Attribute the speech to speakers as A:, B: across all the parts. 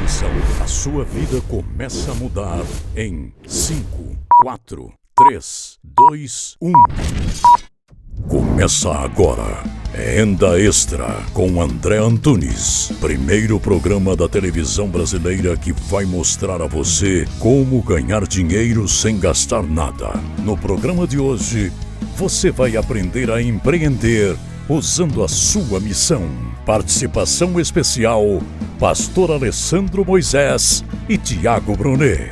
A: Atenção, a sua vida começa a mudar em 5, 4, 3, 2, 1. Começa agora. Renda Extra com André Antunes. Primeiro programa da televisão brasileira que vai mostrar a você como ganhar dinheiro sem gastar nada. No programa de hoje, você vai aprender a empreender usando a sua missão. Participação especial, Pastor Alessandro Moisés e Tiago Brunet.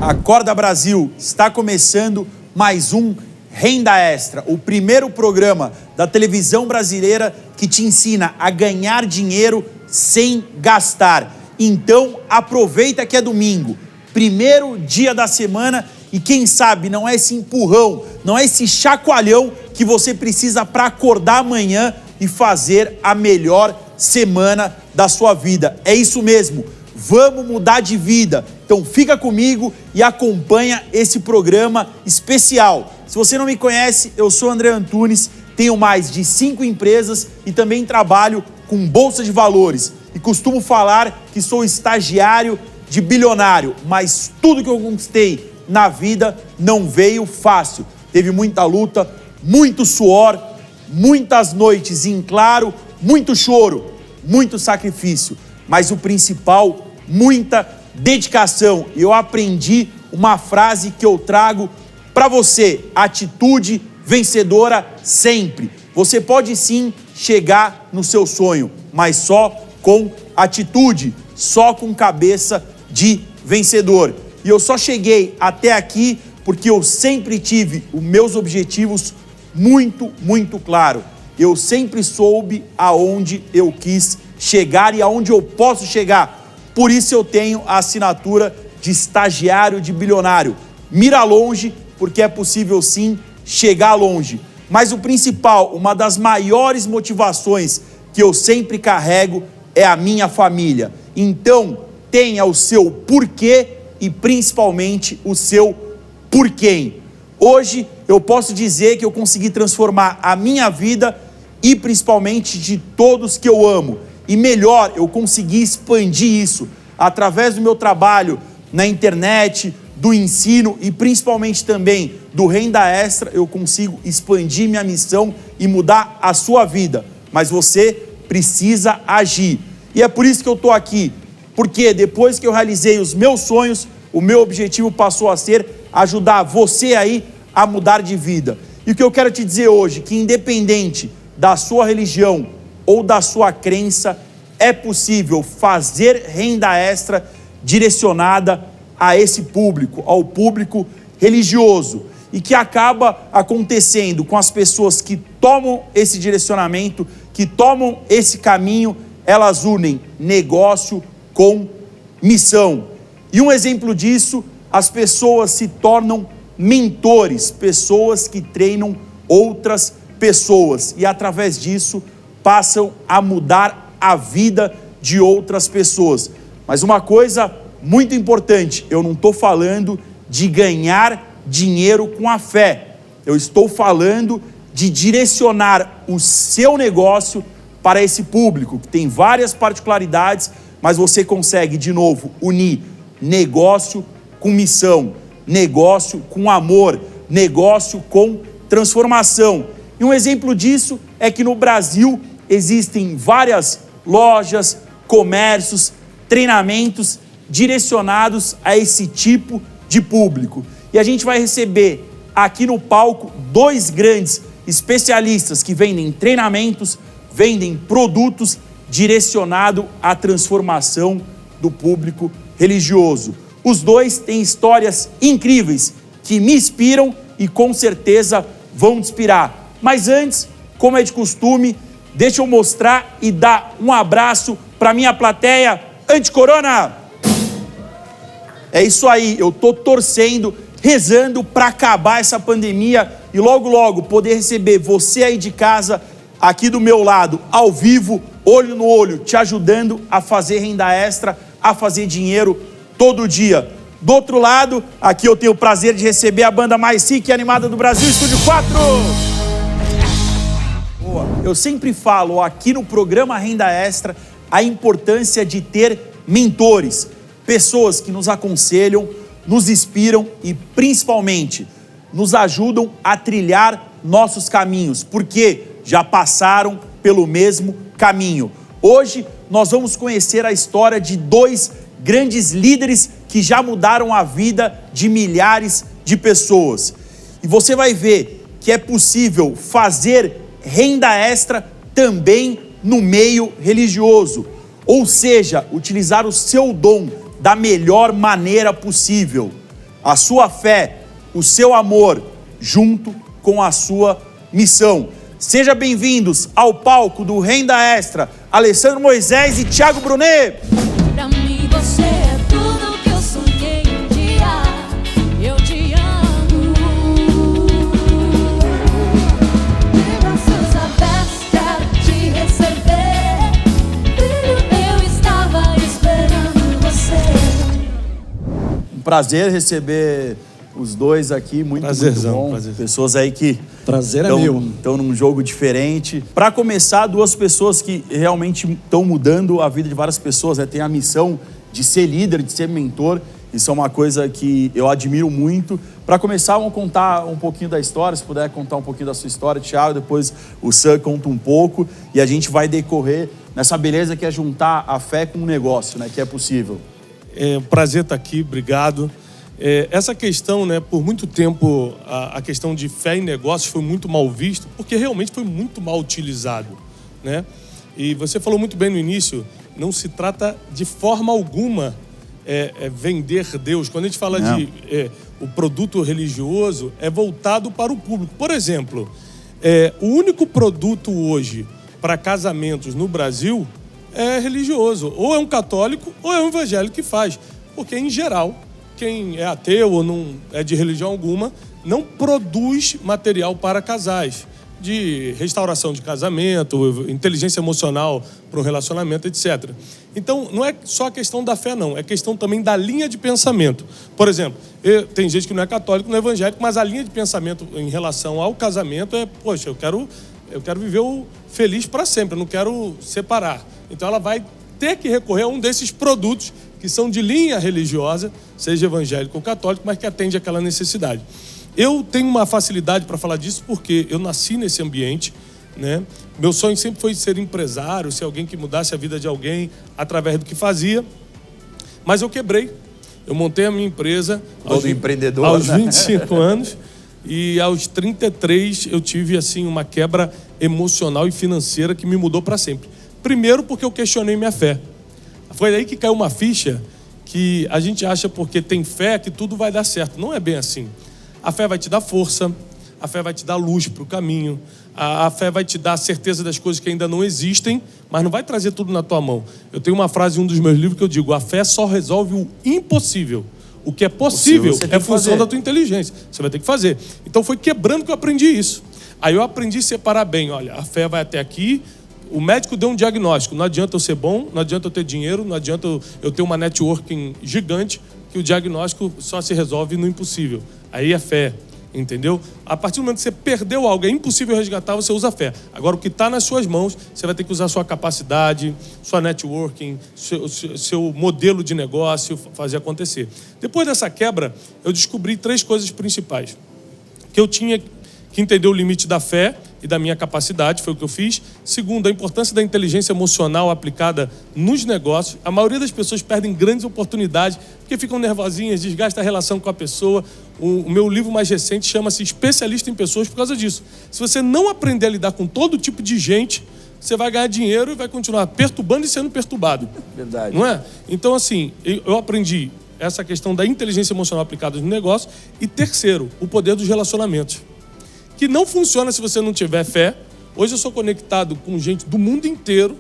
B: Acorda Brasil, está começando mais um Renda Extra, o primeiro programa da televisão brasileira que te ensina a ganhar dinheiro sem gastar. Então aproveita que é domingo, primeiro dia da semana e quem sabe não é esse empurrão, não é esse chacoalhão que você precisa para acordar amanhã e fazer a melhor semana da sua vida. É isso mesmo, vamos mudar de vida. Então fica comigo e acompanha esse programa especial. Se você não me conhece, eu sou André Antunes, tenho mais de 5 empresas e também trabalho com bolsa de valores. E costumo falar que sou estagiário de bilionário, mas tudo que eu conquistei na vida não veio fácil. Teve muita luta, muito suor, muitas noites em claro, muito choro, muito sacrifício. Mas o principal, muita dedicação. E eu aprendi uma frase que eu trago para você: atitude vencedora sempre. Você pode sim chegar no seu sonho, mas só com atitude, só com cabeça de vencedor. E eu só cheguei até aqui porque eu sempre tive os meus objetivos muito claro. Eu sempre soube aonde eu quis chegar e aonde eu posso chegar. Por isso eu tenho a assinatura de estagiário de bilionário. Mira longe, porque é possível sim chegar longe. Mas o principal, uma das maiores motivações que eu sempre carrego é a minha família. Então, tenha o seu porquê e principalmente o seu porquê. Hoje eu posso dizer que eu consegui transformar a minha vida e principalmente de todos que eu amo. E melhor, eu consegui expandir isso através do meu trabalho na internet, do ensino e principalmente também do Renda Extra. Eu consigo expandir minha missão e mudar a sua vida. Mas você precisa agir. E é por isso que eu estou aqui. Porque depois que eu realizei os meus sonhos, o meu objetivo passou a ser ajudar você aí a mudar de vida. E o que eu quero te dizer hoje, que independente da sua religião ou da sua crença, é possível fazer renda extra direcionada a esse público, ao público religioso, e que acaba acontecendo com as pessoas que tomam esse direcionamento, que tomam esse caminho, elas unem negócio com missão. E um exemplo disso, as pessoas se tornam mentores, pessoas que treinam outras pessoas, e através disso passam a mudar a vida de outras pessoas. Mas uma coisa muito importante, eu não estou falando de ganhar dinheiro com a fé. Eu estou falando de direcionar o seu negócio para esse público, que tem várias particularidades, mas você consegue, de novo, unir negócio com missão, negócio com amor, negócio com transformação. E um exemplo disso é que no Brasil existem várias lojas, comércios, treinamentos direcionados a esse tipo de público. E a gente vai receber aqui no palco 2 grandes especialistas que vendem treinamentos, vendem produtos direcionados à transformação do público religioso. Os 2 têm histórias incríveis que me inspiram e com certeza vão te inspirar. Mas antes, como é de costume, deixa eu mostrar e dar um abraço para minha plateia anti-corona. É isso aí, eu tô torcendo, rezando para acabar essa pandemia e logo poder receber você aí de casa aqui do meu lado, ao vivo, olho no olho, te ajudando a fazer renda extra, a fazer dinheiro todo dia. Do outro lado, aqui eu tenho o prazer de receber a banda mais chique e animada do Brasil, Estúdio 4. Eu sempre falo aqui no programa Renda Extra a importância de ter mentores, pessoas que nos aconselham, nos inspiram e principalmente nos ajudam a trilhar nossos caminhos, porque já passaram pelo mesmo caminho. Hoje nós vamos conhecer a história de dois grandes líderes que já mudaram a vida de milhares de pessoas. E você vai ver que é possível fazer renda extra também no meio religioso. Ou seja, utilizar o seu dom da melhor maneira possível. A sua fé, o seu amor, junto com a sua missão. Sejam bem-vindos ao palco do Renda Extra, Alessandro Moisés e Thiago Brunet.
C: Pra mim você é tudo que eu sonhei um dia, eu te amo. De braços abertos quero te receber, filho, eu estava esperando você.
B: Um prazer receber os dois aqui, muito bom. Prazer. Pessoas aí que estão num jogo diferente. Para começar, duas pessoas que realmente estão mudando a vida de várias pessoas, né? Tem a missão de ser líder, de ser mentor. Isso é uma coisa que eu admiro muito. Para começar, vamos contar um pouquinho da história. Se puder contar um pouquinho da sua história, Thiago, depois o Sam conta um pouco. E a gente vai decorrer nessa beleza que é juntar a fé com o negócio, né? Que é possível.
D: É um prazer estar aqui, obrigado. Essa questão, né, por muito tempo, a questão de fé em negócios foi muito mal vista, porque realmente foi muito mal utilizado, né? E você falou muito bem no início, não se trata de forma alguma vender Deus. Quando a gente fala de o produto religioso, é voltado para o público. Por exemplo, o único produto hoje para casamentos no Brasil é religioso. Ou é um católico ou é um evangélico que faz. Porque, em geral, quem é ateu ou não é de religião alguma, não produz material para casais, de restauração de casamento, inteligência emocional para um relacionamento, etc. Então, não é só a questão da fé, não. É questão também da linha de pensamento. Por exemplo, tem gente que não é católico, não é evangélico, mas a linha de pensamento em relação ao casamento é, poxa, eu quero viver feliz para sempre, eu não quero separar. Então, ela vai ter que recorrer a um desses produtos que são de linha religiosa, seja evangélico ou católico, mas que atende àquela necessidade. Eu tenho uma facilidade para falar disso porque eu nasci nesse ambiente, né? Meu sonho sempre foi ser empresário, ser alguém que mudasse a vida de alguém através do que fazia, mas eu quebrei. Eu montei a minha empresa
B: Todo empreendedor,
D: aos
B: né?
D: 25 anos e aos 33 eu tive assim uma quebra emocional e financeira que me mudou para sempre. Primeiro porque eu questionei minha fé. Foi aí que caiu uma ficha que a gente acha porque tem fé que tudo vai dar certo. Não é bem assim. A fé vai te dar força, a fé vai te dar luz para o caminho, a fé vai te dar a certeza das coisas que ainda não existem, mas não vai trazer tudo na tua mão. Eu tenho uma frase em um dos meus livros que eu digo, a fé só resolve o impossível. O que é possível é função da tua inteligência. Você vai ter que fazer. Então foi quebrando que eu aprendi isso. Aí eu aprendi a separar bem. Olha, a fé vai até aqui. O médico deu um diagnóstico, não adianta eu ser bom, não adianta eu ter dinheiro, não adianta eu ter uma networking gigante, que o diagnóstico só se resolve no impossível. Aí é fé, entendeu? A partir do momento que você perdeu algo, é impossível resgatar, você usa fé. Agora, o que está nas suas mãos, você vai ter que usar sua capacidade, sua networking, seu modelo de negócio, fazer acontecer. Depois dessa quebra, eu descobri 3 coisas principais. Que eu tinha que entender o limite da fé e da minha capacidade, foi o que eu fiz. Segundo, a importância da inteligência emocional aplicada nos negócios. A maioria das pessoas perdem grandes oportunidades porque ficam nervosinhas, desgasta a relação com a pessoa. O meu livro mais recente chama-se Especialista em Pessoas por causa disso. Se você não aprender a lidar com todo tipo de gente, você vai ganhar dinheiro e vai continuar perturbando e sendo perturbado.
B: Verdade.
D: Não é? Então, assim, eu aprendi essa questão da inteligência emocional aplicada no negócio. E terceiro, o poder dos relacionamentos. Que não funciona se você não tiver fé. Hoje eu sou conectado com gente do mundo inteiro.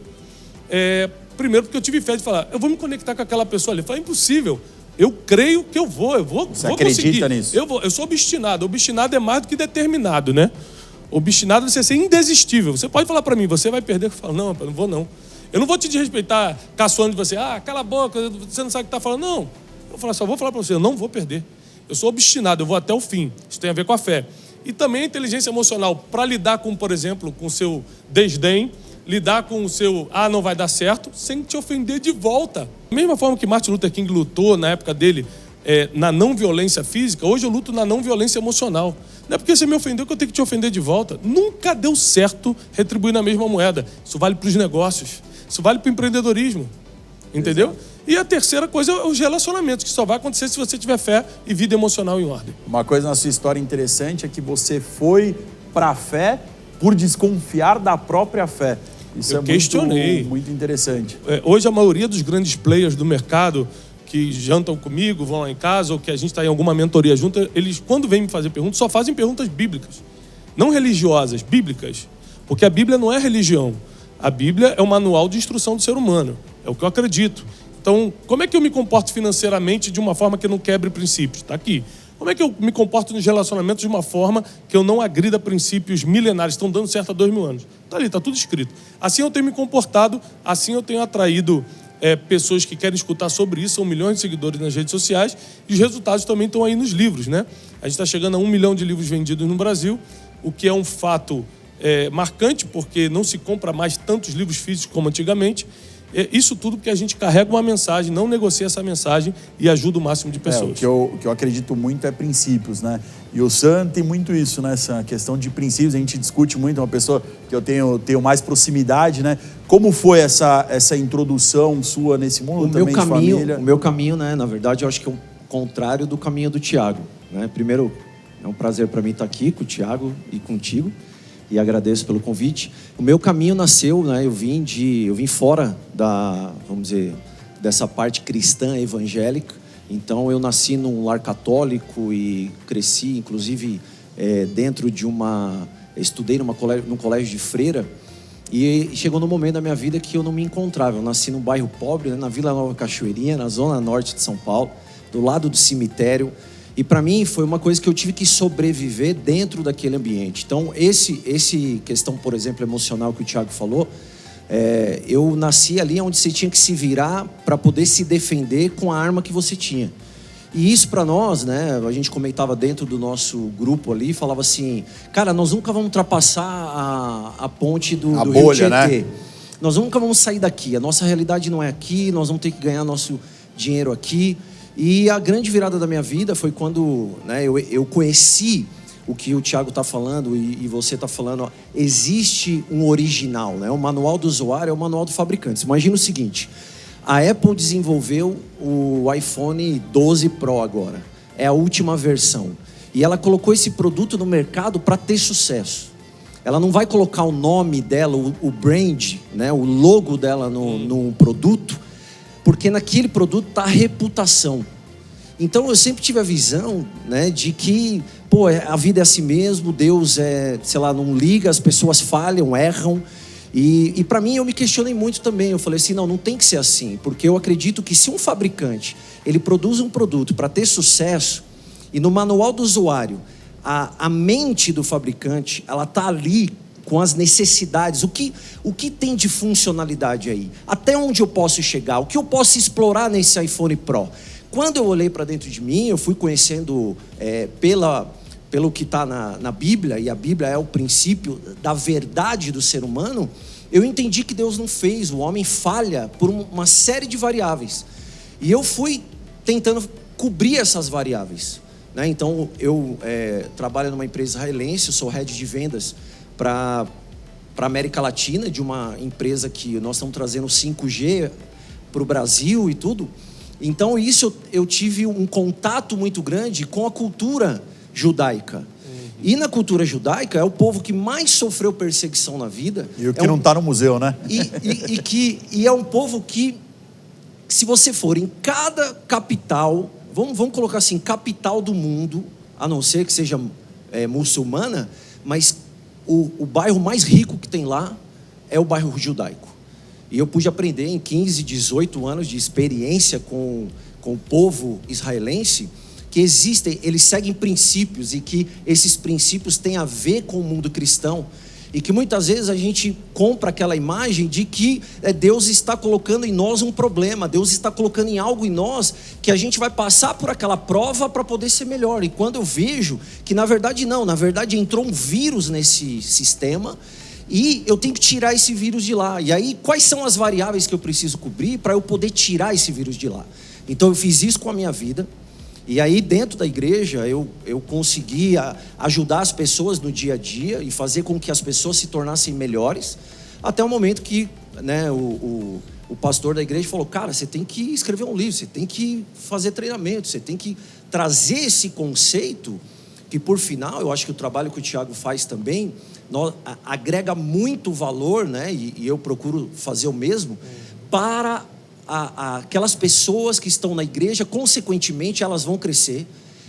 D: Primeiro porque eu tive fé de falar, eu vou me conectar com aquela pessoa ali. Eu falei, é impossível. Eu creio que eu vou
B: Você acredita
D: conseguir.
B: nisso?
D: Eu sou obstinado. Obstinado é mais do que determinado, né? Obstinado você ser indesistível. Você pode falar para mim, você vai perder. Eu falo, não, eu não vou não. Eu não vou te desrespeitar caçoando de você. Cala a boca, você não sabe o que está falando. Não. Eu vou falar, só vou falar para você, eu não vou perder. Eu sou obstinado, eu vou até o fim. Isso tem a ver com a fé. E também a inteligência emocional para lidar com, por exemplo, com o seu desdém, lidar com o seu, não vai dar certo, sem te ofender de volta. Da mesma forma que Martin Luther King lutou na época dele, na não violência física, hoje eu luto na não violência emocional. Não é porque você me ofendeu que eu tenho que te ofender de volta. Nunca deu certo retribuir na mesma moeda. Isso vale para os negócios, isso vale para o empreendedorismo. Entendeu? Exato. E a terceira coisa é os relacionamentos, que só vai acontecer se você tiver fé e vida emocional em ordem.
B: Uma coisa na sua história interessante é que você foi para a fé por desconfiar da própria fé. Isso
D: eu questionei.
B: Muito interessante.
D: Hoje a maioria dos grandes players do mercado que jantam comigo, vão lá em casa, ou que a gente está em alguma mentoria junto, eles, quando vêm me fazer perguntas, só fazem perguntas bíblicas. Não religiosas, bíblicas. Porque a Bíblia não é religião. A Bíblia é o manual de instrução do ser humano. É o que eu acredito. Então, como é que eu me comporto financeiramente de uma forma que eu não quebre princípios? Está aqui. Como é que eu me comporto nos relacionamentos de uma forma que eu não agrida princípios milenares, estão dando certo há 2000 anos? Está ali, está tudo escrito. Assim eu tenho me comportado, assim eu tenho atraído pessoas que querem escutar sobre isso, são milhões de seguidores nas redes sociais, e os resultados também estão aí nos livros, né? A gente está chegando a 1 milhão de livros vendidos no Brasil, o que é um fato marcante, porque não se compra mais tantos livros físicos como antigamente. Isso tudo porque a gente carrega uma mensagem, não negocia essa mensagem e ajuda o máximo de pessoas.
B: O que eu acredito muito é princípios, né? E o Sam tem muito isso, né? Essa questão de princípios, a gente discute muito, é uma pessoa que eu tenho mais proximidade, né? Como foi essa introdução sua nesse mundo de família?
E: O meu caminho, né? Na verdade, eu acho que é o contrário do caminho do Tiago, né? Primeiro, é um prazer para mim estar aqui com o Tiago e contigo. E agradeço pelo convite. O meu caminho nasceu, né? Eu vim fora vamos dizer, dessa parte cristã evangélica. Então eu nasci num lar católico e cresci, inclusive, dentro de estudei num colégio de freira. E chegou no momento da minha vida que eu não me encontrava. Eu nasci num bairro pobre, né? Na Vila Nova Cachoeirinha, na zona norte de São Paulo, do lado do cemitério. E para mim foi uma coisa que eu tive que sobreviver dentro daquele ambiente. Então, esse questão, por exemplo, emocional que o Tiago falou, eu nasci ali onde você tinha que se virar para poder se defender com a arma que você tinha. E isso para nós, né, a gente comentava dentro do nosso grupo ali, falava assim, cara, nós nunca vamos ultrapassar a ponte do Rio Tietê. Né? Nós nunca vamos sair daqui, a nossa realidade não é aqui, nós vamos ter que ganhar nosso dinheiro aqui. E a grande virada da minha vida foi quando, né, eu conheci o que o Tiago está falando e você está falando. Existe um original, né? O manual do usuário é o manual do fabricante. Imagina o seguinte, a Apple desenvolveu o iPhone 12 Pro agora. É a última versão. E ela colocou esse produto no mercado para ter sucesso. Ela não vai colocar o nome dela, o brand, né, o logo dela no produto, porque naquele produto está a reputação. Então eu sempre tive a visão, né, de que a vida é assim mesmo, Deus não liga, as pessoas falham, erram. E para mim eu me questionei muito também. Eu falei assim, não tem que ser assim, porque eu acredito que se um fabricante ele produz um produto para ter sucesso, e no manual do usuário a mente do fabricante ela está ali com as necessidades, o que tem de funcionalidade aí, até onde eu posso chegar, o que eu posso explorar nesse iPhone Pro. Quando eu olhei para dentro de mim, eu fui conhecendo pelo que está na Bíblia, e a Bíblia é o princípio da verdade do ser humano. Eu entendi que Deus não fez, o homem falha por uma série de variáveis, e eu fui tentando cobrir essas variáveis, né? Então eu trabalho numa empresa israelense, eu sou head de vendas para a América Latina, de uma empresa que nós estamos trazendo 5G para o Brasil e tudo. Então isso eu tive um contato muito grande com a cultura judaica. E na cultura judaica é o povo que mais sofreu perseguição na vida.
B: E o que não está no museu, né?
E: E é um povo que, se você for em cada capital, vamos colocar assim, capital do mundo, a não ser que seja muçulmana, mas o bairro mais rico que tem lá é o bairro judaico. E eu pude aprender em 15, 18 anos de experiência com o povo israelense, que existem, eles seguem princípios e que esses princípios têm a ver com o mundo cristão. E que muitas vezes a gente compra aquela imagem de que Deus está colocando em nós um problema, Deus está colocando em algo em nós que a gente vai passar por aquela prova para poder ser melhor. E quando eu vejo que na verdade não, na verdade entrou um vírus nesse sistema e eu tenho que tirar esse vírus de lá. E aí quais são as variáveis que eu preciso cobrir para eu poder tirar esse vírus de lá? Então eu fiz isso com a minha vida. E aí dentro da igreja eu consegui ajudar as pessoas no dia a dia e fazer com que as pessoas se tornassem melhores, até o momento que, né, o pastor da igreja falou: cara, você tem que escrever um livro, você tem que fazer treinamento, você tem que trazer esse conceito, que por final, eu acho que o trabalho que o Thiago faz também, agrega muito valor, né, e eu procuro fazer o mesmo, para aquelas pessoas que estão na igreja. Consequentemente elas vão crescer,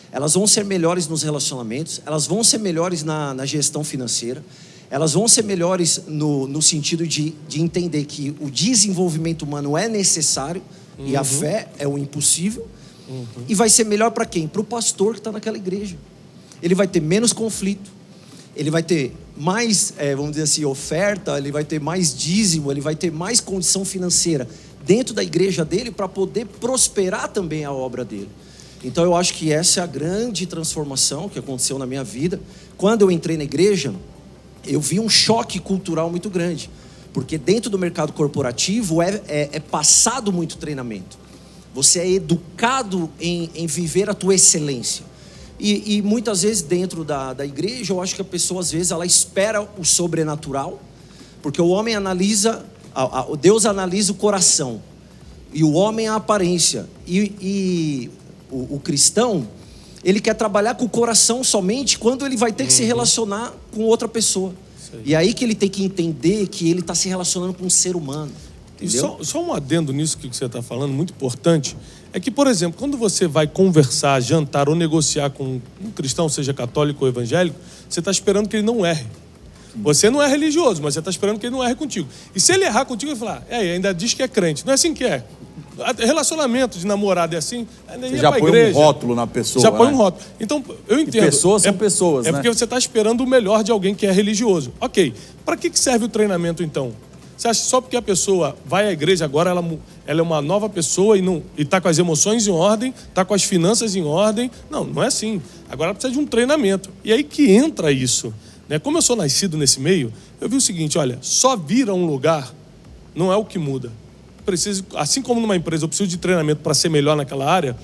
E: elas vão ser melhores nos relacionamentos, elas vão ser melhores na gestão financeira, elas vão ser melhores no sentido de entender que o desenvolvimento humano é necessário, e a fé é o impossível, e vai ser melhor para quem? Para o pastor que está naquela igreja. Ele vai ter menos conflito, ele vai ter mais, vamos dizer assim, oferta, ele vai ter mais dízimo, ele vai ter mais condição financeira dentro da igreja dele para poder prosperar também a obra dele. Então eu acho que essa é a grande transformação que aconteceu na minha vida. Quando eu entrei na igreja, eu vi um choque cultural muito grande, porque dentro do mercado corporativo é passado muito treinamento. Você é educado em viver a tua excelência. E muitas vezes dentro da igreja, eu acho que a pessoa às vezes ela espera o sobrenatural, porque o homem analisa, Deus analisa o coração e o homem a aparência, e o cristão, ele quer trabalhar com o coração somente quando ele vai ter que se relacionar com outra pessoa. E aí que ele tem que entender que ele está se relacionando com um ser humano. Entendeu?
D: E só um adendo nisso que você está falando, muito importante, é que, por exemplo, quando você vai conversar, jantar ou negociar com um cristão, seja católico ou evangélico, você está esperando que ele não erre. Você não é religioso, mas você está esperando que ele não erre contigo. E se ele errar contigo, ele vai falar: ainda diz que é crente. Não é assim que é. Relacionamento de namorado é assim.
B: Você já põe um rótulo na pessoa.
D: Já põe um rótulo. Então, eu entendo.
B: E pessoas são pessoas, né?
D: É porque você está esperando o melhor de alguém que é religioso. Ok. Para que serve o treinamento, então? Você acha que só porque a pessoa vai à igreja agora, ela é uma nova pessoa e está com as emoções em ordem, está com as finanças em ordem? Não, não é assim. Agora ela precisa de um treinamento. E aí que entra isso. Né? Como eu sou nascido nesse meio, eu vi o seguinte: olha, só vir a um lugar não é o que muda. Assim como numa empresa eu preciso de treinamento para ser melhor naquela área,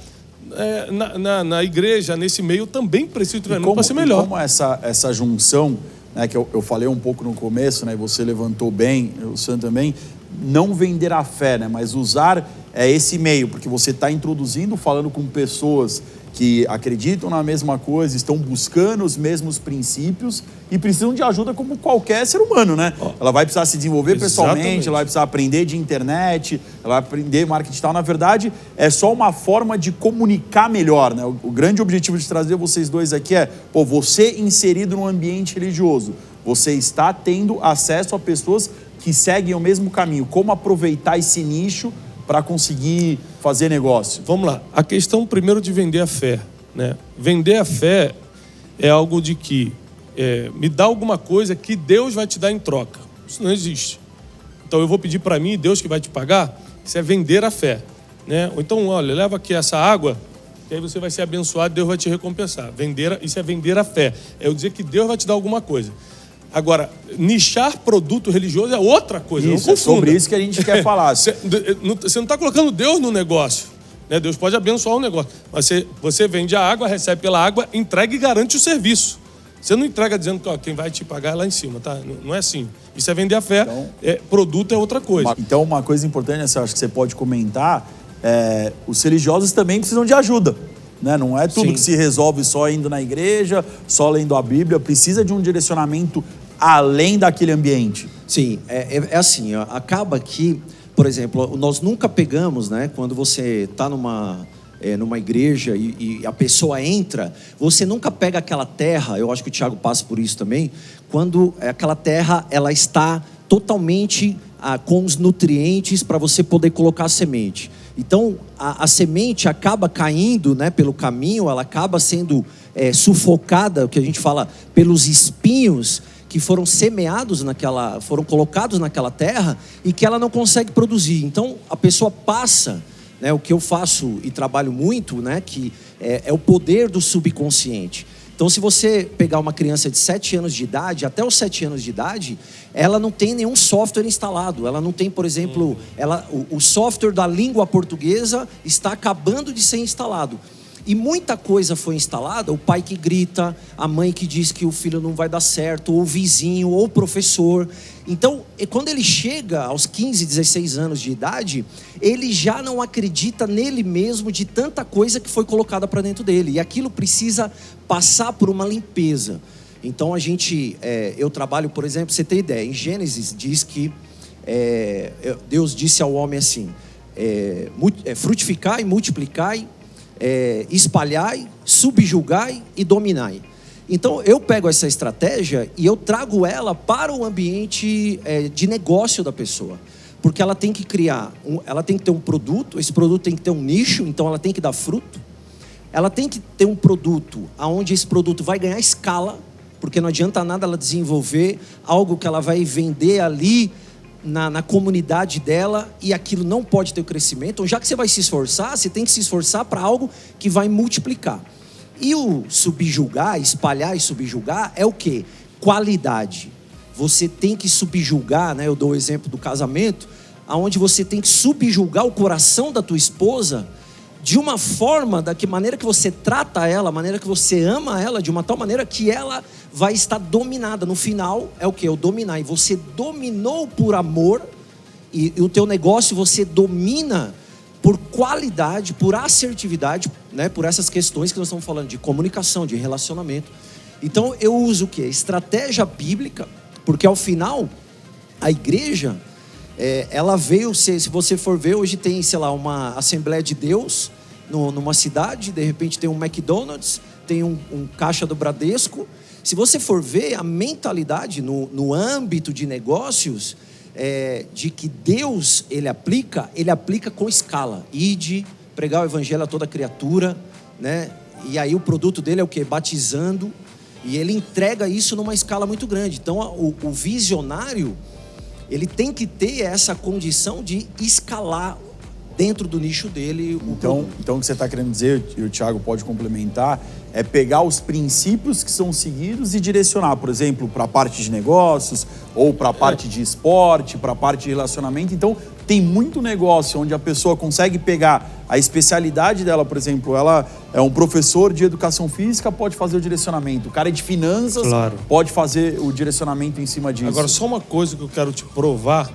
D: na igreja, nesse meio, eu também preciso de treinamento para ser melhor.
B: E como essa junção, né, que eu falei um pouco no começo, né, você levantou bem, o Sam também, não vender a fé, né, mas usar esse meio, porque você está introduzindo, falando com pessoas que acreditam na mesma coisa, estão buscando os mesmos princípios e precisam de ajuda como qualquer ser humano, né? Ela vai precisar se desenvolver pessoalmente, ela vai precisar aprender de internet, ela vai aprender marketing digital. Na verdade, é só uma forma de comunicar melhor, né? O grande objetivo de trazer vocês dois aqui é, você inserido num ambiente religioso, você está tendo acesso a pessoas que seguem o mesmo caminho. Como aproveitar esse nicho para conseguir fazer negócio?
D: Vamos lá. A questão primeiro de vender a fé, né? Vender a fé é algo de que me dá alguma coisa que Deus vai te dar em troca. Isso não existe. Então eu vou pedir para mim e Deus que vai te pagar. Isso é vender a fé, né? Ou então, olha, leva aqui essa água, que aí você vai ser abençoado, Deus vai te recompensar. Isso é vender a fé. É eu dizer que Deus vai te dar alguma coisa. Agora, nichar produto religioso é outra coisa.
B: Isso,
D: não confunda.
B: É sobre isso que a gente quer falar.
D: Você não está colocando Deus no negócio, né? Deus pode abençoar o negócio. Mas você vende a água, recebe pela água, entrega e garante o serviço. Você não entrega dizendo que quem vai te pagar é lá em cima, tá? Não é assim. Isso é vender a fé, produto é outra coisa.
B: Então, uma coisa importante, eu acho que você pode comentar, os religiosos também precisam de ajuda. Né? Não é tudo que se resolve só indo na igreja, só lendo a Bíblia. Precisa de um direcionamento além daquele ambiente.
E: Sim, é assim, acaba que, por exemplo, nós nunca pegamos, né, quando você está numa igreja e a pessoa entra, você nunca pega aquela terra, eu acho que o Thiago passa por isso também, quando aquela terra ela está totalmente com os nutrientes para você poder colocar a semente. Então, a semente acaba caindo, né, pelo caminho, ela acaba sendo sufocada, o que a gente fala, pelos espinhos que foram semeados foram colocados naquela terra e que ela não consegue produzir. Então, a pessoa passa, né, o que eu faço e trabalho muito, né, que é o poder do subconsciente. Então, se você pegar uma criança de 7 anos de idade, até os 7 anos de idade, ela não tem nenhum software instalado. Ela não tem, por exemplo, o software da língua portuguesa está acabando de ser instalado. E muita coisa foi instalada, o pai que grita, a mãe que diz que o filho não vai dar certo, ou o vizinho, ou o professor. Então, quando ele chega aos 15, 16 anos de idade, ele já não acredita nele mesmo de tanta coisa que foi colocada para dentro dele. E aquilo precisa passar por uma limpeza. Então, eu trabalho, por exemplo, você tem ideia, em Gênesis diz que Deus disse ao homem assim, frutificai, multiplicai, espalhai, subjugai e dominai. Então eu pego essa estratégia e eu trago ela para o ambiente de negócio da pessoa, porque ela tem que ela tem que ter um produto, esse produto tem que ter um nicho, então ela tem que dar fruto, ela tem que ter um produto onde esse produto vai ganhar escala, porque não adianta nada ela desenvolver algo que ela vai vender ali na comunidade dela e aquilo não pode ter o crescimento. Então, já que você vai se esforçar, você tem que se esforçar para algo que vai multiplicar. E o subjugar, espalhar e subjugar é o quê? Qualidade. Você tem que subjugar, né? Eu dou o exemplo do casamento, onde você tem que subjugar o coração da tua esposa de uma forma, da maneira que você trata ela, a maneira que você ama ela, de uma tal maneira que ela vai estar dominada. No final é o que? O dominar. E você dominou por amor, e o teu negócio você domina por qualidade, por assertividade, né? Por essas questões que nós estamos falando de comunicação, de relacionamento. Então eu uso o que? Estratégia bíblica, porque ao final a igreja, ela veio, se você for ver, hoje tem, sei lá, uma Assembleia de Deus numa cidade, de repente tem um McDonald's, tem um caixa do Bradesco. Se você for ver a mentalidade no âmbito de negócios, de que Deus ele aplica com escala. Ide, pregar o evangelho a toda criatura, né? E aí o produto dele é o quê? Batizando, e ele entrega isso numa escala muito grande. Então o visionário, ele tem que ter essa condição de escalar dentro do nicho dele.
B: Então o que você está querendo dizer, e o Thiago pode complementar, é pegar os princípios que são seguidos e direcionar, por exemplo, para a parte de negócios, ou para a parte de esporte, para a parte de relacionamento. Então, tem muito negócio onde a pessoa consegue pegar a especialidade dela, por exemplo, ela é um professor de educação física, pode fazer o direcionamento. O cara é de finanças, claro, pode fazer o direcionamento em cima disso.
D: Agora, só uma coisa que eu quero te provar,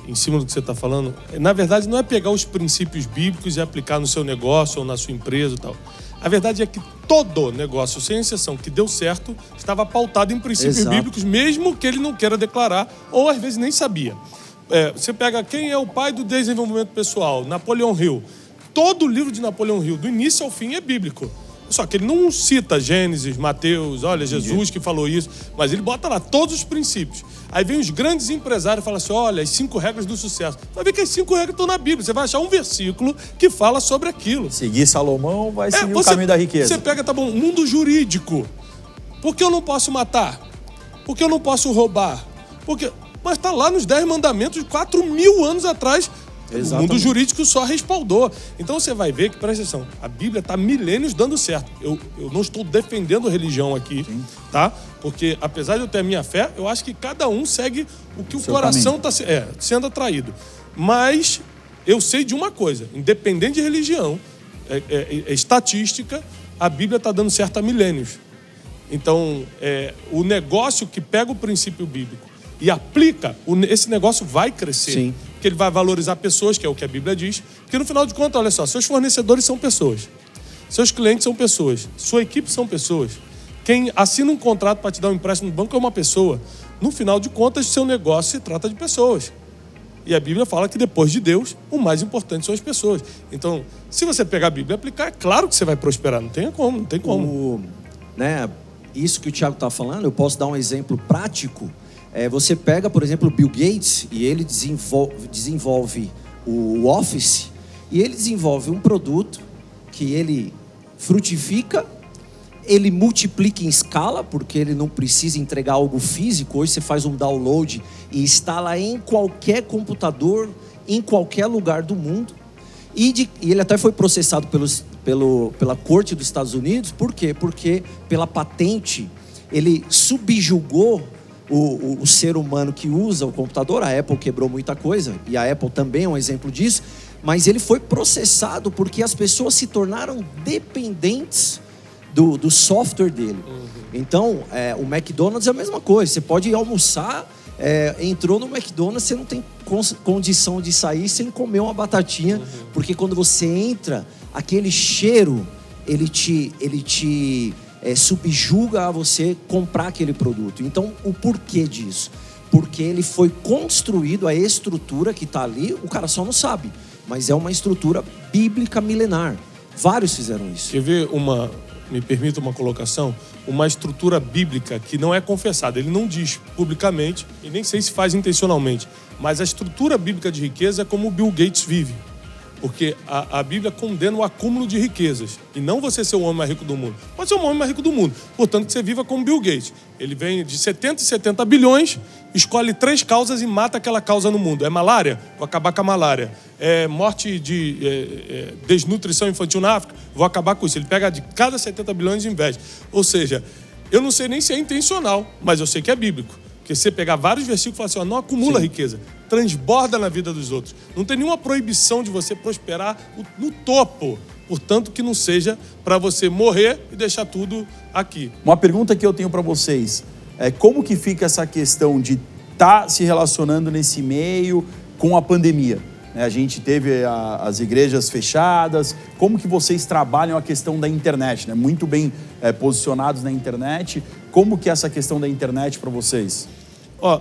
D: em cima do que você está falando, na verdade não é pegar os princípios bíblicos e aplicar no seu negócio ou na sua empresa e tal. A verdade é que todo negócio, sem exceção, que deu certo, estava pautado em princípios bíblicos, mesmo que ele não queira declarar, ou às vezes nem sabia. Você pega quem é o pai do desenvolvimento pessoal, Napoleão Hill. Todo o livro de Napoleão Hill, do início ao fim, é bíblico. Só que ele não cita Gênesis, Mateus, olha, Jesus que falou isso, mas ele bota lá todos os princípios. Aí vem os grandes empresários e falam assim, olha, as 5 regras do sucesso. Vai ver que as 5 regras estão na Bíblia. Você vai achar um versículo que fala sobre aquilo.
B: Seguir Salomão vai seguir o caminho da riqueza.
D: Você pega, tá bom, mundo jurídico. Por que eu não posso matar? Por que eu não posso roubar? Mas está lá nos 10 mandamentos de 4.000 anos atrás. Exatamente. O mundo jurídico só respaldou. Então você vai ver que, presta atenção, a Bíblia está milênios dando certo. Eu não estou defendendo religião aqui, tá? Porque apesar de eu ter a minha fé, eu acho que cada um segue o que o coração está sendo atraído. Mas eu sei de uma coisa, independente de religião, estatística, a Bíblia está dando certo há milênios. Então, o negócio que pega o princípio bíblico e aplica, esse negócio vai crescer. Sim. Porque ele vai valorizar pessoas, que é o que a Bíblia diz. Porque no final de contas, olha só, seus fornecedores são pessoas. Seus clientes são pessoas. Sua equipe são pessoas. Quem assina um contrato para te dar um empréstimo no banco é uma pessoa. No final de contas, seu negócio se trata de pessoas. E a Bíblia fala que depois de Deus, o mais importante são as pessoas. Então, se você pegar a Bíblia e aplicar, é claro que você vai prosperar. Não tem como.
E: Isso que o Thiago está falando, eu posso dar um exemplo prático. Você pega, por exemplo, o Bill Gates, e ele desenvolve o Office, E ele desenvolve um produto que ele frutifica, ele multiplica em escala, porque ele não precisa entregar algo físico. Hoje você faz um download e instala em qualquer computador, em qualquer lugar do mundo. E ele até foi processado pela corte dos Estados Unidos. Por quê? Porque pela patente ele subjugou o ser humano que usa o computador. A Apple quebrou muita coisa, e a Apple também é um exemplo disso. Mas ele foi processado porque as pessoas se tornaram dependentes do software dele. Então, o McDonald's é a mesma coisa. Você pode ir almoçar, entrou no McDonald's, você não tem condição de sair sem comer uma batatinha, porque quando você entra, aquele cheiro, ele te subjuga a você comprar aquele produto. Então, o porquê disso? Porque ele foi construído, a estrutura que está ali, o cara só não sabe, mas é uma estrutura bíblica milenar. Vários fizeram isso.
D: Quer ver me permita uma colocação, uma estrutura bíblica que não é confessada. Ele não diz publicamente, e nem sei se faz intencionalmente, mas a estrutura bíblica de riqueza é como o Bill Gates vive. Porque a Bíblia condena o acúmulo de riquezas, e não você ser o homem mais rico do mundo. Pode ser o homem mais rico do mundo, portanto que você viva como Bill Gates. Ele vem de 70 e 70 bilhões, escolhe 3 causas e mata aquela causa no mundo. É malária? Vou acabar com a malária. É morte de desnutrição infantil na África? Vou acabar com isso. Ele pega de cada 70 bilhões e investe. Ou seja, eu não sei nem se é intencional, mas eu sei que é bíblico. Porque você pegar vários versículos e falar assim, ó, não acumula riqueza, transborda na vida dos outros. Não tem nenhuma proibição de você prosperar no topo. Portanto, que não seja para você morrer e deixar tudo aqui.
B: Uma pergunta que eu tenho para vocês é como que fica essa questão de estar se relacionando nesse meio com a pandemia? A gente teve as igrejas fechadas. Como que vocês trabalham a questão da internet? Muito bem posicionados na internet. Como que é essa questão da internet para vocês?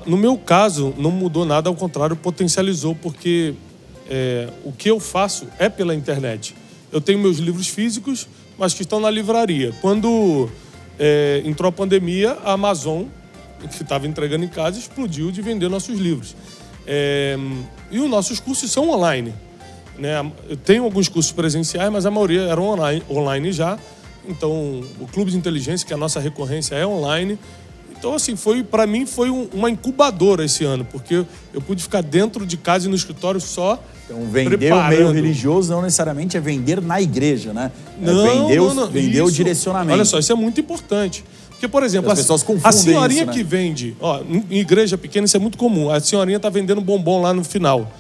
D: No meu caso, não mudou nada, ao contrário, potencializou, porque o que eu faço é pela internet. Eu tenho meus livros físicos, mas que estão na livraria. Quando entrou a pandemia, a Amazon, que estava entregando em casa, explodiu de vender nossos livros. E os nossos cursos são online, né? Eu tenho alguns cursos presenciais, mas a maioria eram online já. Então, o Clube de Inteligência, que é a nossa recorrência, é online. Então, assim, para mim foi uma incubadora esse ano, porque eu pude ficar dentro de casa e no escritório só
B: então, vender o meio religioso não necessariamente é vender na igreja, né? Vender o direcionamento.
D: Olha só, isso é muito importante. Porque, por exemplo,
B: as pessoas confundem
D: a senhorinha
B: isso, né?
D: que vende, em igreja pequena isso é muito comum, a senhorinha está vendendo bombom lá no final.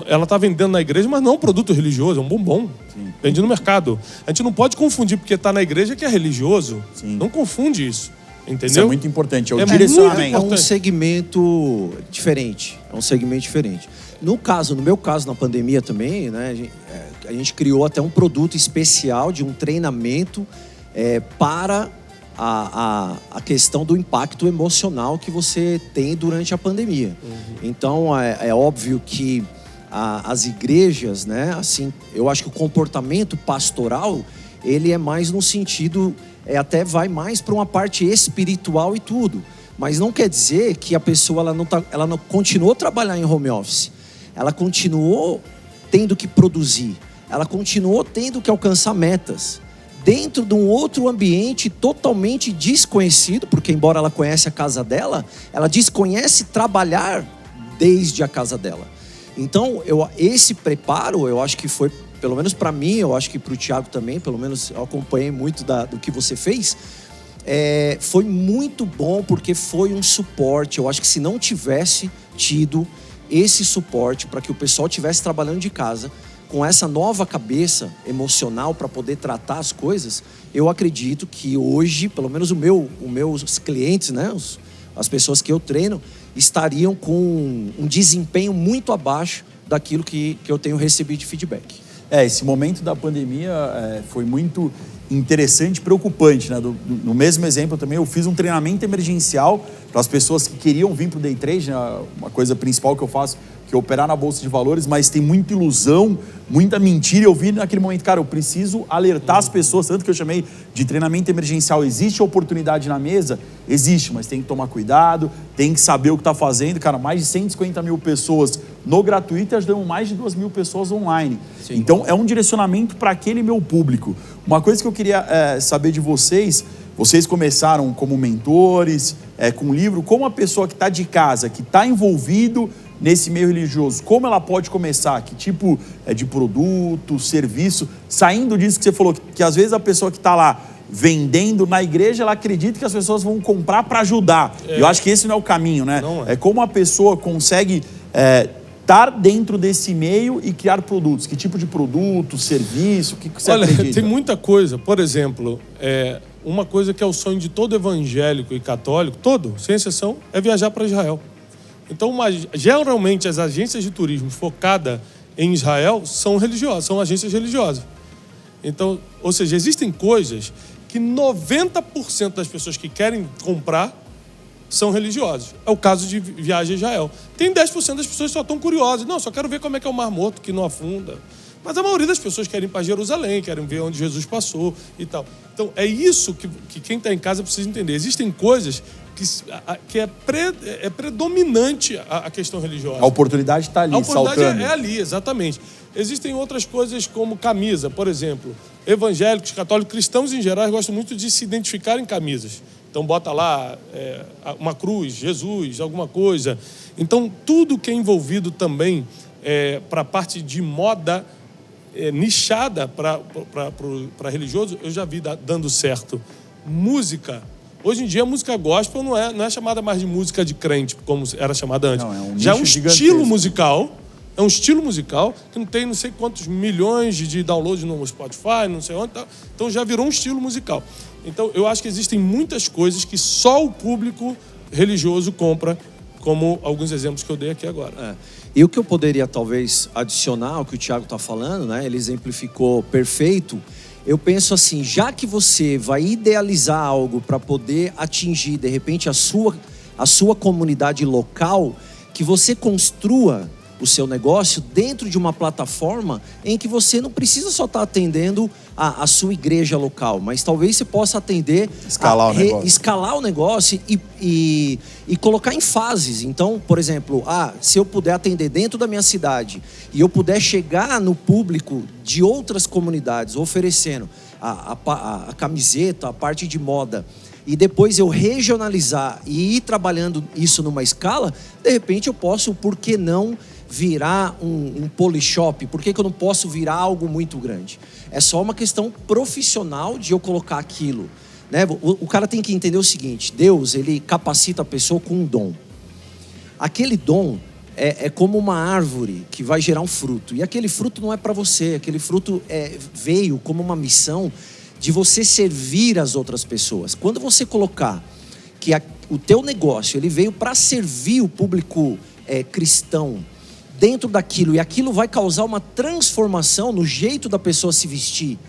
D: Ela está vendendo na igreja, mas não é um produto religioso, é um bombom. Sim. Vende no mercado. A gente não pode confundir porque está na igreja que é religioso. Sim. Não confunde isso. Entendeu?
B: Isso é muito importante, é o direcionamento.
E: É um segmento diferente. No meu caso, na pandemia também, né, a gente criou até um produto especial de um treinamento para a questão do impacto emocional que você tem durante a pandemia. Então, é óbvio que as igrejas, né, assim, eu acho que o comportamento pastoral, ele é mais no sentido, até vai mais para uma parte espiritual e tudo. Mas não quer dizer que a pessoa ela não continuou a trabalhar em home office. Ela continuou tendo que produzir. Ela continuou tendo que alcançar metas. Dentro de um outro ambiente totalmente desconhecido, porque embora ela conhece a casa dela, ela desconhece trabalhar desde a casa dela. Então, esse preparo, eu acho que foi, pelo menos para mim, eu acho que para o Thiago também, pelo menos eu acompanhei muito do que você fez, foi muito bom porque foi um suporte. Eu acho que se não tivesse tido esse suporte para que o pessoal estivesse trabalhando de casa, com essa nova cabeça emocional para poder tratar as coisas, eu acredito que hoje, pelo menos os meus clientes, né, as pessoas que eu treino, estariam com um desempenho muito abaixo daquilo que eu tenho recebido de feedback.
B: Esse momento da pandemia foi muito interessante e preocupante, né? No mesmo exemplo também, eu fiz um treinamento emergencial para as pessoas que queriam vir para o Day Trade, né? Uma coisa principal que eu faço, que é operar na Bolsa de Valores, mas tem muita ilusão, muita mentira. Eu vi naquele momento, cara, eu preciso alertar as pessoas, tanto que eu chamei de treinamento emergencial. Existe oportunidade na mesa? Existe, mas tem que tomar cuidado, tem que saber o que está fazendo. Cara, mais de 150 mil pessoas no gratuito e ajudamos mais de 2.000 pessoas online.
E: Sim.
B: Então, é um direcionamento para aquele meu público. Uma coisa que eu queria saber de vocês começaram como mentores, com livro, como a pessoa que está de casa, que está envolvido nesse meio religioso, como ela pode começar? Que tipo de produto, serviço? Saindo disso que você falou, que às vezes a pessoa que está lá vendendo na igreja, ela acredita que as pessoas vão comprar para ajudar. Eu acho que esse não é o caminho, né?
D: Não é.
B: É como a pessoa consegue estar dentro desse meio e criar produtos. Que tipo de produto, serviço, o que você acredita?
D: Tem muita coisa. Por exemplo, uma coisa que é o sonho de todo evangélico e católico, sem exceção, é viajar para Israel. Então, geralmente, as agências de turismo focadas em Israel são religiosas, são agências religiosas. Então, ou seja, existem coisas que 90% das pessoas que querem comprar são religiosos. É o caso de viagem a Israel. Tem 10% das pessoas que só estão curiosas. Não, só quero ver como é que é o Mar Morto, que não afunda. Mas a maioria das pessoas querem ir para Jerusalém, querem ver onde Jesus passou e tal. Então, é isso que quem está em casa precisa entender. Existem coisas que é predominante a questão religiosa.
B: A oportunidade está ali, saltando.
D: A oportunidade é ali, exatamente. Existem outras coisas como camisa, por exemplo. Evangélicos, católicos, cristãos em geral gostam muito de se identificar em camisas. Então bota lá uma cruz, Jesus, alguma coisa. Então tudo que é envolvido também para a parte de moda nichada para religioso, eu já vi dando certo. Música. Hoje em dia a música gospel não é chamada mais de música de crente, como era chamada antes.
B: Não,
D: já é um estilo musical. É um estilo musical que não tem não sei quantos milhões de downloads no Spotify, não sei onde. Então já virou um estilo musical. Então eu acho que existem muitas coisas que só o público religioso compra, como alguns exemplos que eu dei aqui agora.
E: E o que eu poderia talvez adicionar ao que o Thiago está falando, né? Ele exemplificou perfeito. Eu penso assim, já que você vai idealizar algo para poder atingir, de repente, a sua comunidade local, que você construa o seu negócio dentro de uma plataforma em que você não precisa só estar atendendo a sua igreja local, mas talvez você possa atender, escalar o negócio e colocar em fases. Então, por exemplo, se eu puder atender dentro da minha cidade e eu puder chegar no público de outras comunidades oferecendo a camiseta, a parte de moda, e depois eu regionalizar e ir trabalhando isso numa escala, de repente eu posso, por que não, virar um polishop? Por que eu não posso virar algo muito grande? É só uma questão profissional de eu colocar aquilo, né? O cara tem que entender o seguinte: Deus, ele capacita a pessoa com um dom. Aquele dom é como uma árvore que vai gerar um fruto, e aquele fruto não é para você, aquele fruto veio como uma missão de você servir as outras pessoas. Quando você colocar que o teu negócio ele veio para servir o público cristão dentro daquilo, e aquilo vai causar uma transformação no jeito da pessoa se vestir,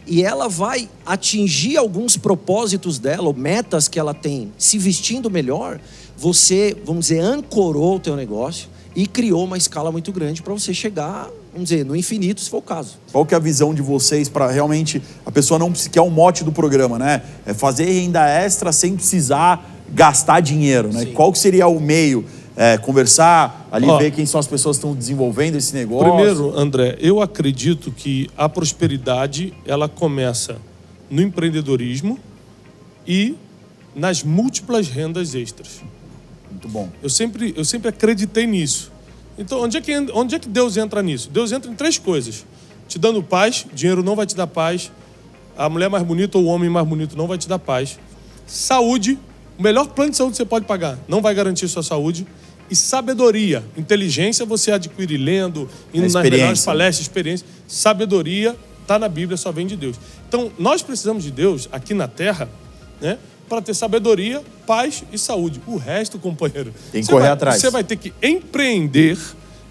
E: e ela vai atingir alguns propósitos dela, ou metas que ela tem, se vestindo melhor, você, vamos dizer, ancorou o teu negócio e criou uma escala muito grande para você chegar, vamos dizer, no infinito, se for o caso.
B: Qual que é a visão de vocês para realmente a pessoa não que é o mote do programa, né? É fazer renda extra sem precisar gastar dinheiro, né?
E: Sim.
B: Qual que seria o meio? Conversar, ali ver quem são as pessoas que estão desenvolvendo esse negócio.
D: Primeiro, André, eu acredito que a prosperidade ela começa no empreendedorismo e nas múltiplas rendas extras.
B: Muito bom.
D: Eu sempre acreditei nisso. Então, onde é que Deus entra nisso? Deus entra em 3 coisas: te dando paz, dinheiro não vai te dar paz; a mulher mais bonita ou o homem mais bonito não vai te dar paz; saúde, o melhor plano de saúde que você pode pagar não vai garantir sua saúde; e sabedoria, inteligência você adquire lendo, indo nas melhores palestras, experiência. Sabedoria está na Bíblia, só vem de Deus. Então, nós precisamos de Deus aqui na Terra, né, para ter sabedoria, paz e saúde. O resto, companheiro,
B: tem que correr atrás.
D: Você vai ter que empreender,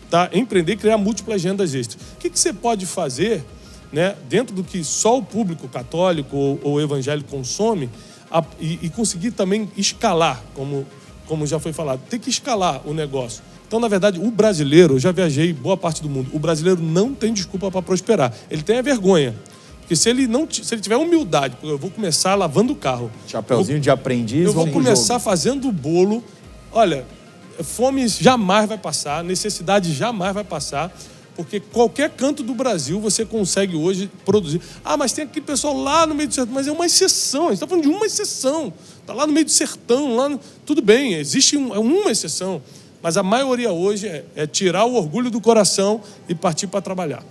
D: tá? Empreender e criar múltiplas rendas extras. O que você pode fazer, né, dentro do que só o público católico ou evangélico consome, e conseguir também escalar, como já foi falado, tem que escalar o negócio. Então, na verdade, o brasileiro, eu já viajei boa parte do mundo, o brasileiro não tem desculpa para prosperar. Ele tem a vergonha. Porque se ele tiver humildade, eu vou começar lavando o carro.
B: Chapeuzinho de aprendiz,
D: eu vou começar fazendo bolo. Olha, fome jamais vai passar, necessidade jamais vai passar, porque qualquer canto do Brasil você consegue hoje produzir. Mas tem aquele pessoal lá no meio do sertão, mas é uma exceção, a gente está falando de uma exceção, está lá no meio do sertão, tudo bem, existe uma exceção, mas a maioria hoje é tirar o orgulho do coração e partir para trabalhar.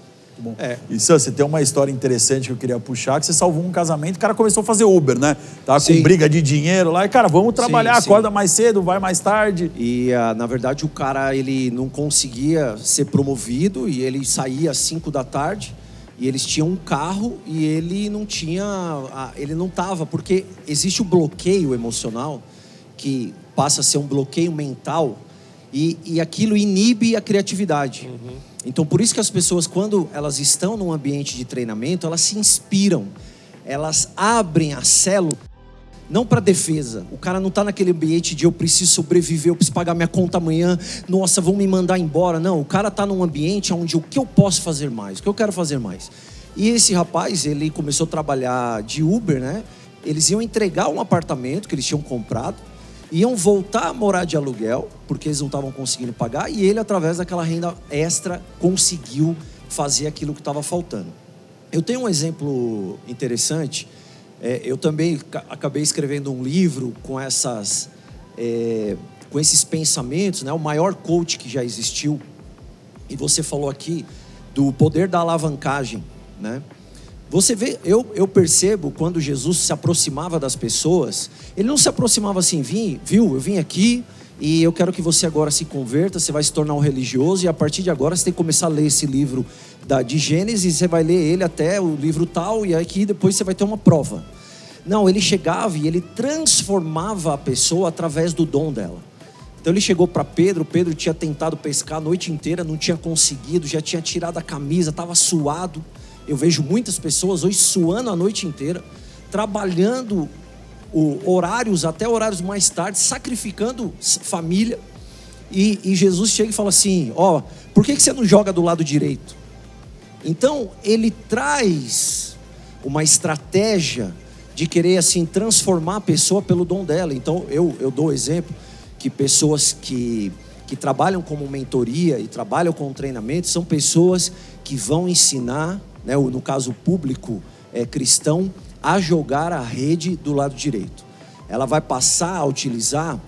B: Bom. E você tem uma história interessante que eu queria puxar, que você salvou um casamento, o cara começou a fazer Uber, né? Tava com briga de dinheiro lá, e cara, vamos trabalhar, acorda mais cedo, vai mais tarde.
E: E na verdade o cara, ele não conseguia ser promovido e ele saía às 5 da tarde e eles tinham um carro e ele não tava, porque existe o bloqueio emocional que passa a ser um bloqueio mental e aquilo inibe a criatividade. Então, por isso que as pessoas, quando elas estão num ambiente de treinamento, elas se inspiram, elas abrem a célula, não para defesa. O cara não está naquele ambiente de eu preciso sobreviver, eu preciso pagar minha conta amanhã, nossa, vão me mandar embora. Não, o cara está num ambiente onde o que eu posso fazer mais, o que eu quero fazer mais. E esse rapaz, ele começou a trabalhar de Uber, né? Eles iam entregar um apartamento que eles tinham comprado, iam voltar a morar de aluguel, porque eles não estavam conseguindo pagar, e ele, através daquela renda extra, conseguiu fazer aquilo que estava faltando. Eu tenho um exemplo interessante. Eu também acabei escrevendo um livro com esses pensamentos, né? O maior coach que já existiu. E você falou aqui do poder da alavancagem, né? Você vê, eu percebo quando Jesus se aproximava das pessoas, ele não se aproximava assim, eu vim aqui e eu quero que você agora se converta, você vai se tornar um religioso e a partir de agora você tem que começar a ler esse livro de Gênesis, você vai ler ele até o livro tal e aqui depois você vai ter uma prova. Não, ele chegava e ele transformava a pessoa através do dom dela. Então ele chegou para Pedro tinha tentado pescar a noite inteira, não tinha conseguido, já tinha tirado a camisa, estava suado. Eu vejo muitas pessoas hoje suando a noite inteira, trabalhando até horários mais tarde, sacrificando família. E Jesus chega e fala assim, por que você não joga do lado direito? Então, ele traz uma estratégia de querer assim transformar a pessoa pelo dom dela. Então, eu dou exemplo que pessoas que trabalham como mentoria e trabalham com treinamento são pessoas que vão ensinar, né, no caso público cristão, a jogar a rede do lado direito. Ela vai passar a utilizar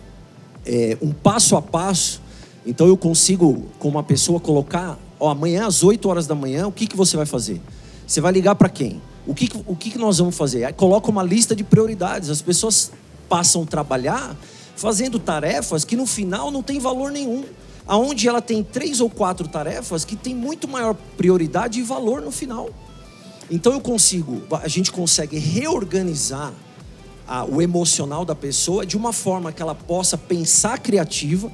E: um passo a passo. Então eu consigo, com uma pessoa, colocar, amanhã às 8 horas da manhã, o que você vai fazer? Você vai ligar para quem? O que nós vamos fazer? Aí coloca uma lista de prioridades. As pessoas passam a trabalhar fazendo tarefas que no final não tem valor nenhum. Aonde ela tem 3 ou 4 tarefas que tem muito maior prioridade e valor no final. Então a gente consegue reorganizar o emocional da pessoa de uma forma que ela possa pensar criativa,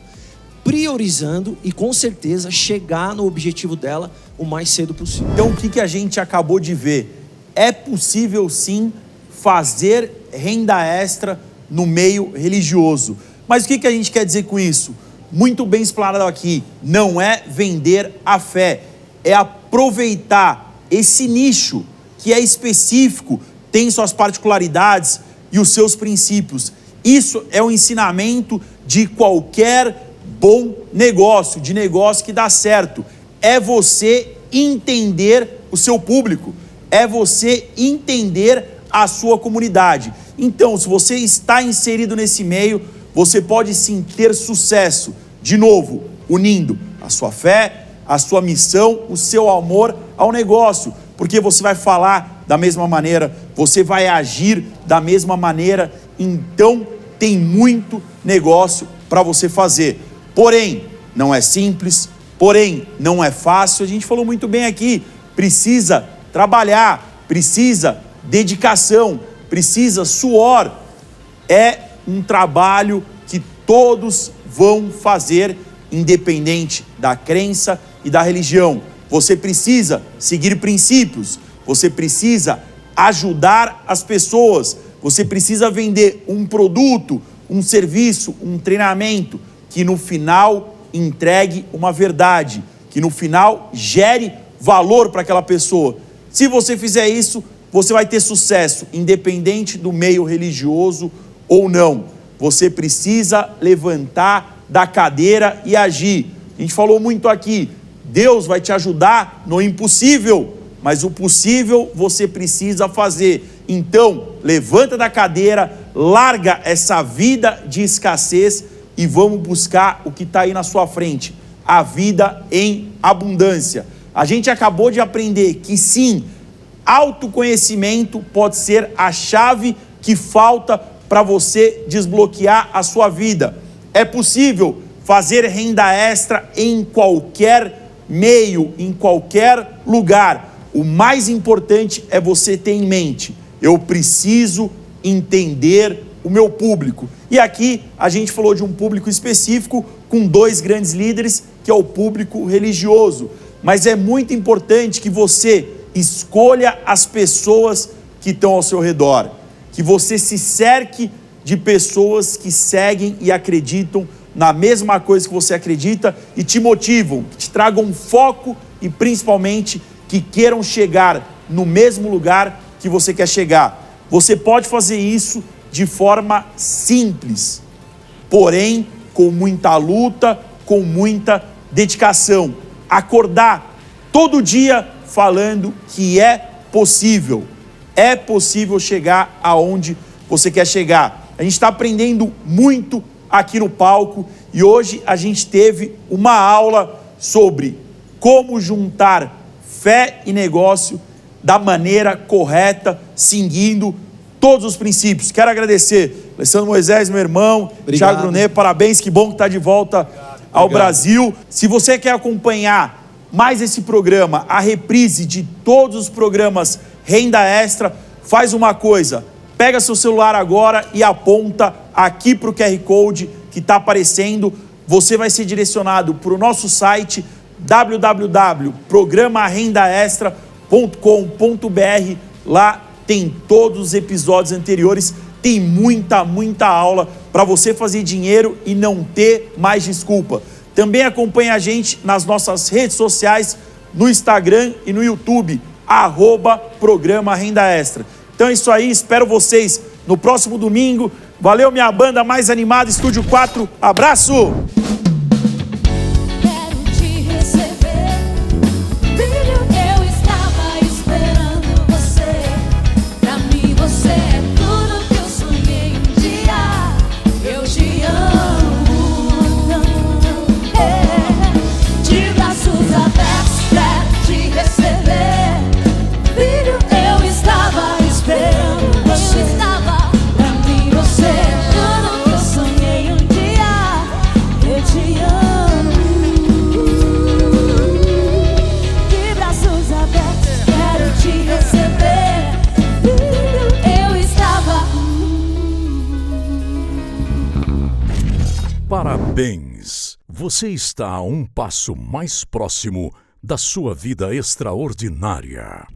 E: priorizando e com certeza chegar no objetivo dela o mais cedo possível.
B: Então o que a gente acabou de ver? É possível sim fazer renda extra no meio religioso. Mas o que a gente quer dizer com isso? Muito bem explanado aqui, não é vender a fé, é aproveitar esse nicho que é específico, tem suas particularidades e os seus princípios. Isso é o ensinamento de qualquer bom negócio, de negócio que dá certo. É você entender o seu público, é você entender a sua comunidade. Então, se você está inserido nesse meio, você pode sim ter sucesso, de novo, unindo a sua fé, a sua missão, o seu amor ao negócio, porque você vai falar da mesma maneira, você vai agir da mesma maneira, então tem muito negócio para você fazer. Porém, não é simples, porém, não é fácil, a gente falou muito bem aqui, precisa trabalhar, precisa dedicação, precisa suor, é um trabalho que todos vão fazer, independente da crença e da religião. Você precisa seguir princípios, você precisa ajudar as pessoas, você precisa vender um produto, um serviço, um treinamento que no final entregue uma verdade, que no final gere valor para aquela pessoa. Se você fizer isso, você vai ter sucesso, independente do meio religioso ou não. Você precisa levantar da cadeira e agir. A gente falou muito aqui, Deus vai te ajudar no impossível, mas o possível você precisa fazer. Então, levanta da cadeira, larga essa vida de escassez e vamos buscar o que está aí na sua frente, a vida em abundância. A gente acabou de aprender que sim, autoconhecimento pode ser a chave que falta para você desbloquear a sua vida. É possível fazer renda extra em qualquer meio, em qualquer lugar. O mais importante é você ter em mente, eu preciso entender o meu público. E aqui a gente falou de um público específico com 2 grandes líderes, que é o público religioso. Mas é muito importante que você escolha as pessoas que estão ao seu redor, que você se cerque de pessoas que seguem e acreditam na mesma coisa que você acredita e te motivam, que te tragam foco e principalmente que queiram chegar no mesmo lugar que você quer chegar. Você pode fazer isso de forma simples, porém com muita luta, com muita dedicação. Acordar todo dia falando que é possível chegar aonde você quer chegar. A gente está aprendendo muito aqui no palco e hoje a gente teve uma aula sobre como juntar fé e negócio da maneira correta, seguindo todos os princípios. Quero agradecer Alessandro Moisés, meu irmão, Thiago Brunet, parabéns, que bom que está de volta ao Brasil. Se você quer acompanhar mais esse programa, a reprise de todos os programas Renda Extra, faz uma coisa, pega seu celular agora e aponta aqui para o QR Code que está aparecendo. Você vai ser direcionado para o nosso site www.programarendaextra.com.br. Lá tem todos os episódios anteriores, tem muita aula para você fazer dinheiro e não ter mais desculpa. Também acompanha a gente nas nossas redes sociais, no Instagram e no YouTube, @Programa Renda Extra. Então é isso aí, espero vocês no próximo domingo. Valeu, minha banda mais animada, Estúdio 4. Abraço!
C: Quero te receber, filho, eu estava esperando você. Pra mim você é tudo que eu sonhei um dia. Eu te amo, de braços abertos, quero te receber. Filho, eu estava esperando você. Pra mim você é tudo que eu sonhei um dia. Eu te amo, de braços abertos, quero te receber. Filho, eu estava.
A: Parabéns! Você está a um passo mais próximo da sua vida extraordinária.